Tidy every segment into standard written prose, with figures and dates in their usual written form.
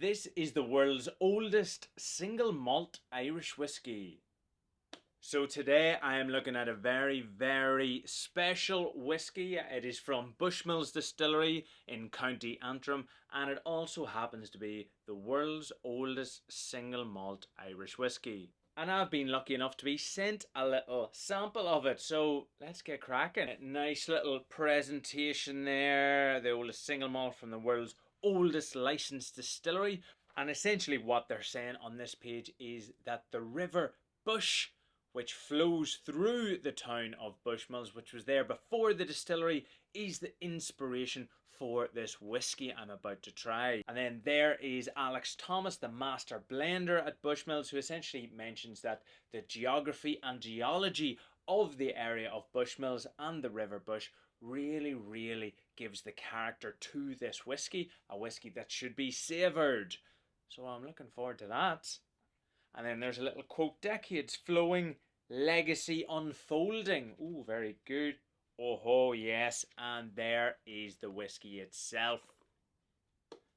This is the world's oldest single malt Irish whiskey. So today I am looking at a very, very special whiskey. It is from Bushmills Distillery in County Antrim, and it also happens to be the world's oldest single malt Irish whiskey. And I've been lucky enough to be sent a little sample of it, so let's get cracking. Nice little presentation there, the oldest single malt from the world's oldest licensed distillery. And essentially what they're saying on this page is that the River Bush, which flows through the town of Bushmills, which was there before the distillery, is the inspiration for this whiskey I'm about to try. And then there is Alex Thomas, the master blender at Bushmills, who essentially mentions that the geography and geology of the area of Bushmills and the River Bush really gives the character to this whiskey, a whiskey that should be savoured. So I'm looking forward to that. And then there's a little quote, decades flowing, legacy unfolding. Ooh, very good. Oh yes, and there is the whiskey itself.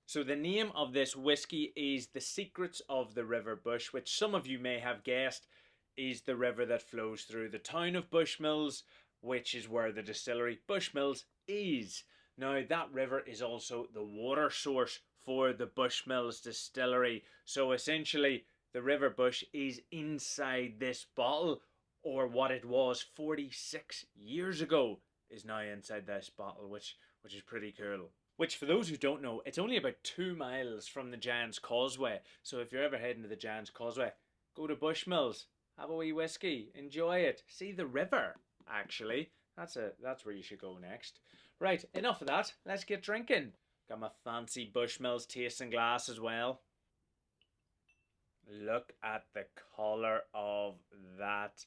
So the name of this whiskey is The Secrets of the River Bush, which some of you may have guessed is the river that flows through the town of Bushmills, which is where the distillery Bushmills is. Now that river is also the water source for the Bushmills distillery. So essentially the River Bush is inside this bottle, or what it was 46 years ago is now inside this bottle, which is pretty cool. Which, for those who don't know, it's only about 2 miles from the Giant's Causeway. So if you're ever heading to the Giant's Causeway, go to Bushmills, have a wee whiskey, enjoy it, see the river. Actually, that's where you should go next. Right, enough of that. Let's get drinking. Got my fancy Bushmills tasting glass as well. Look at the colour of that.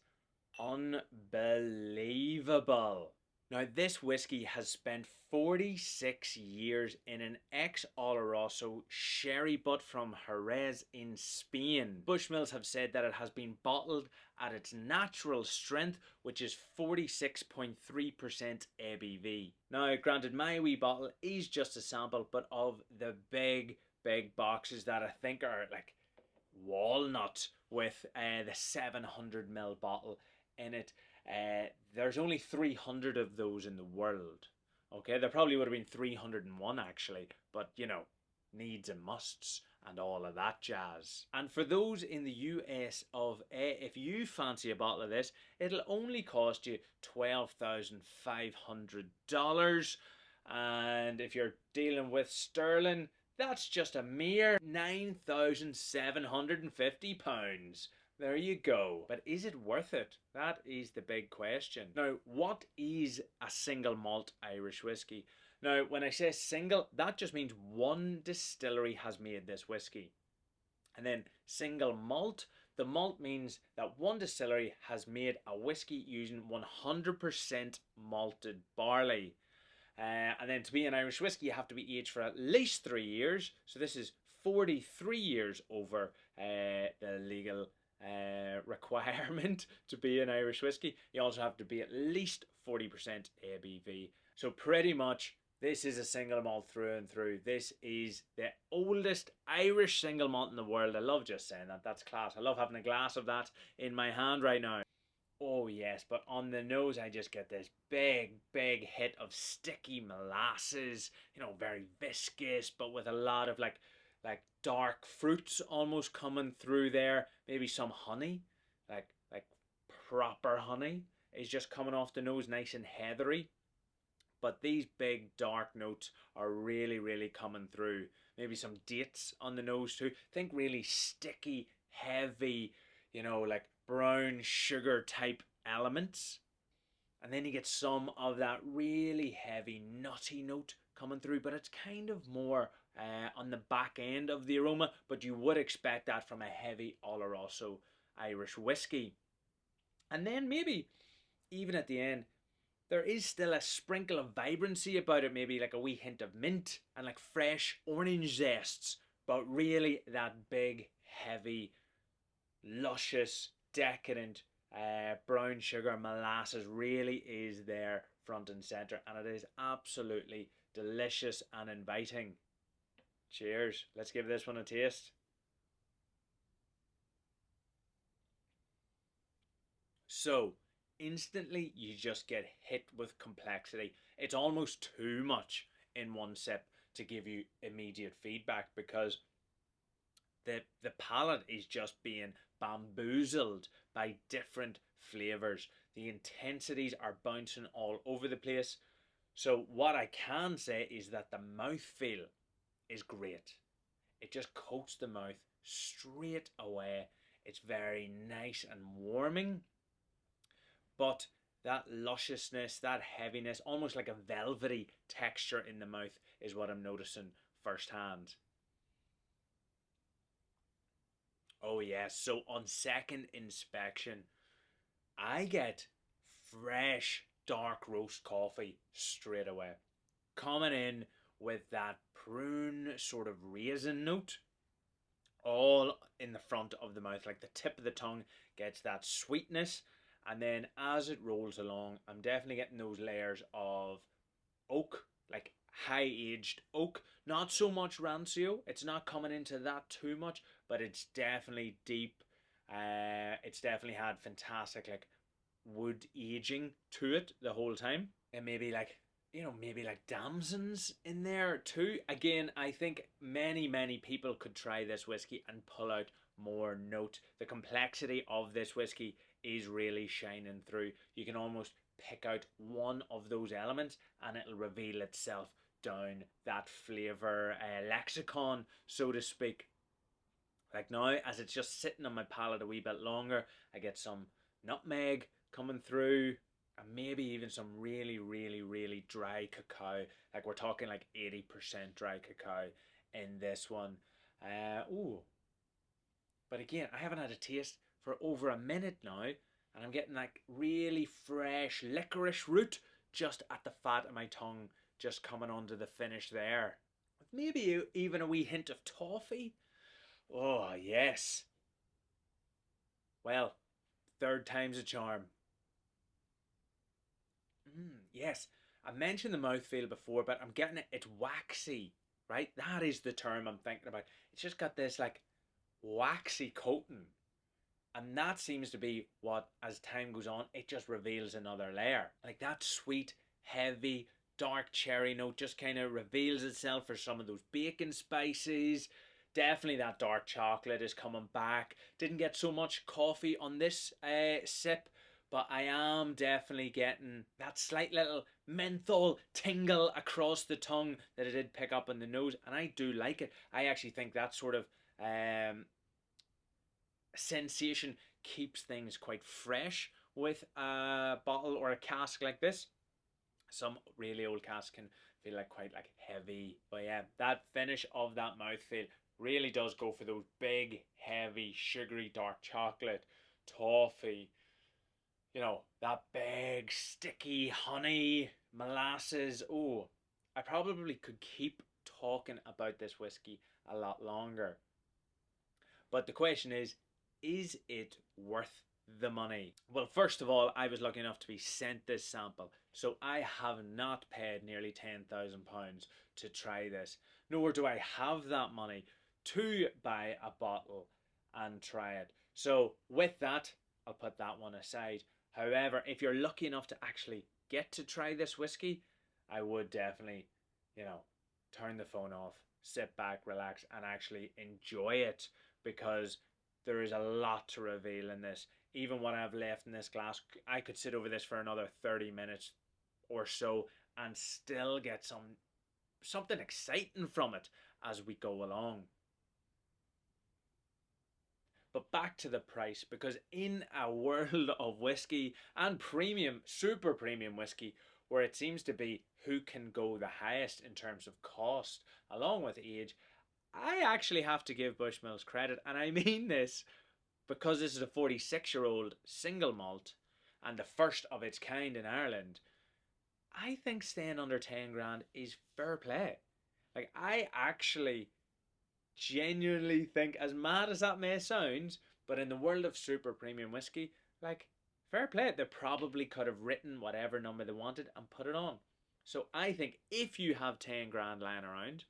Unbelievable. Now this whiskey has spent 46 years in an ex-Oloroso sherry butt from Jerez in Spain. Bushmills have said that it has been bottled at its natural strength, which is 46.3% ABV. Now granted, my wee bottle is just a sample, but of the big boxes that I think are like walnut with the 700ml bottle in it, there's only 300 of those in the world. Okay, there probably would have been 301 actually, but you know, needs and musts and all of that jazz. And for those in the US of A, if you fancy a bottle of this, it'll only cost you $12,500, and if you're dealing with sterling, that's just a mere £9,750. There you go. But is it worth it? That is the big question. Now, what is a single malt Irish whiskey? Now, when I say single, that just means one distillery has made this whiskey. And then single malt, the malt means that one distillery has made a whiskey using 100% malted barley. And then to be an Irish whiskey, you have to be aged for at least 3 years. So this is 43 years over the legal requirement to be an Irish whiskey. You also have to be at least 40% ABV. So pretty much this is a single malt through and through. This is the oldest Irish single malt in the world. I love just saying that. That's class. I love having a glass of that in my hand right now. Oh yes, but on the nose I just get this big hit of sticky molasses, you know, very viscous, but with a lot of like dark fruits almost coming through there. Maybe some honey, like proper honey is just coming off the nose, nice and heathery. But these big dark notes are really coming through. Maybe some dates on the nose too. Think really sticky, heavy, you know, like brown sugar type elements. And then you get some of that really heavy nutty note coming through, but it's kind of more on the back end of the aroma, but you would expect that from a heavy Oloroso Irish whiskey. And then maybe even at the end there is still a sprinkle of vibrancy about it, maybe like a wee hint of mint and like fresh orange zests, but really that big heavy luscious decadent brown sugar molasses really is there front and center, and it is absolutely delicious and inviting. Cheers. Let's give this one a taste. So, instantly you just get hit with complexity. It's almost too much in one sip to give you immediate feedback because the palate is just being bamboozled by different flavors. The intensities are bouncing all over the place. So what I can say is that the mouthfeel is great. It just coats the mouth straight away. It's very nice and warming, but that lusciousness, that heaviness, almost like a velvety texture in the mouth is what I'm noticing firsthand. Oh yes, so on second inspection, I get fresh dark roast coffee straight away. Coming in with that prune sort of raisin note, all in the front of the mouth, like the tip of the tongue gets that sweetness, and then as it rolls along, I'm definitely getting those layers of oak, like high aged oak. Not so much rancio. It's not coming into that too much, but it's definitely deep. It's definitely had fantastic like wood aging to it the whole time, and maybe like maybe like damsons in there too. Again, I think many people could try this whiskey and pull out more note. The complexity of this whiskey is really shining through. You can almost pick out one of those elements and it'll reveal itself down that flavor lexicon, so to speak. Like now, as it's just sitting on my palate a wee bit longer, I get some nutmeg coming through, and maybe even some really dry cacao. Like we're talking like 80% dry cacao in this one. Ooh, but again, I haven't had a taste for over a minute now, and I'm getting like really fresh licorice root just at the fat of my tongue, just coming onto the finish there. With maybe even a wee hint of toffee. Oh, yes. Well, third time's a charm. Yes, I mentioned the mouthfeel before, but I'm getting it. It's waxy, right? That is the term I'm thinking about. It's just got this like waxy coating. And that seems to be what, as time goes on, it just reveals another layer. Like that sweet, heavy, dark cherry note just kind of reveals itself for some of those bacon spices. Definitely that dark chocolate is coming back. Didn't get so much coffee on this sip, but I am definitely getting that slight little menthol tingle across the tongue that I did pick up on the nose, and I do like it. I actually think that sort of sensation keeps things quite fresh with a bottle or a cask like this. Some really old casks can feel like quite like heavy, but yeah, that finish of that mouthfeel really does go for those big, heavy, sugary dark chocolate, toffee, that big, sticky honey, molasses. Oh, I probably could keep talking about this whiskey a lot longer. But the question is it worth the money? Well, first of all, I was lucky enough to be sent this sample, so I have not paid nearly £10,000 to try this, nor do I have that money to buy a bottle and try it. So with that, I'll put that one aside. However, if you're lucky enough to actually get to try this whiskey, I would definitely, turn the phone off, sit back, relax, and actually enjoy it, because there is a lot to reveal in this. Even what I have left in this glass, I could sit over this for another 30 minutes or so and still get something exciting from it as we go along. But back to the price, because in a world of whiskey and premium, super premium whiskey, where it seems to be who can go the highest in terms of cost along with age, I actually have to give Bushmills credit, and I mean this because this is a 46-year-old single malt and the first of its kind in Ireland. I think staying under 10 grand is fair play. Like, I actually genuinely think, as mad as that may sound, but in the world of super premium whiskey, like, fair play. They probably could have written whatever number they wanted and put it on. So I think if you have 10 grand lying around,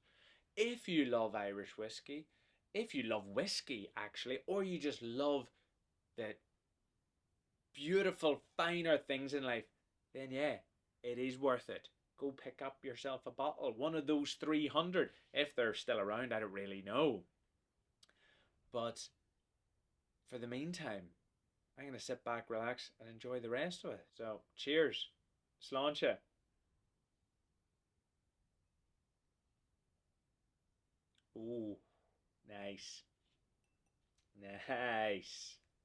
if you love Irish whiskey, if you love whiskey actually, or you just love the beautiful, finer things in life, then yeah, it is worth it. Go pick up yourself a bottle, one of those 300, if they're still around, I don't really know. But for the meantime, I'm going to sit back, relax, and enjoy the rest of it. So, cheers. Sláinte. Ooh, nice. Nice.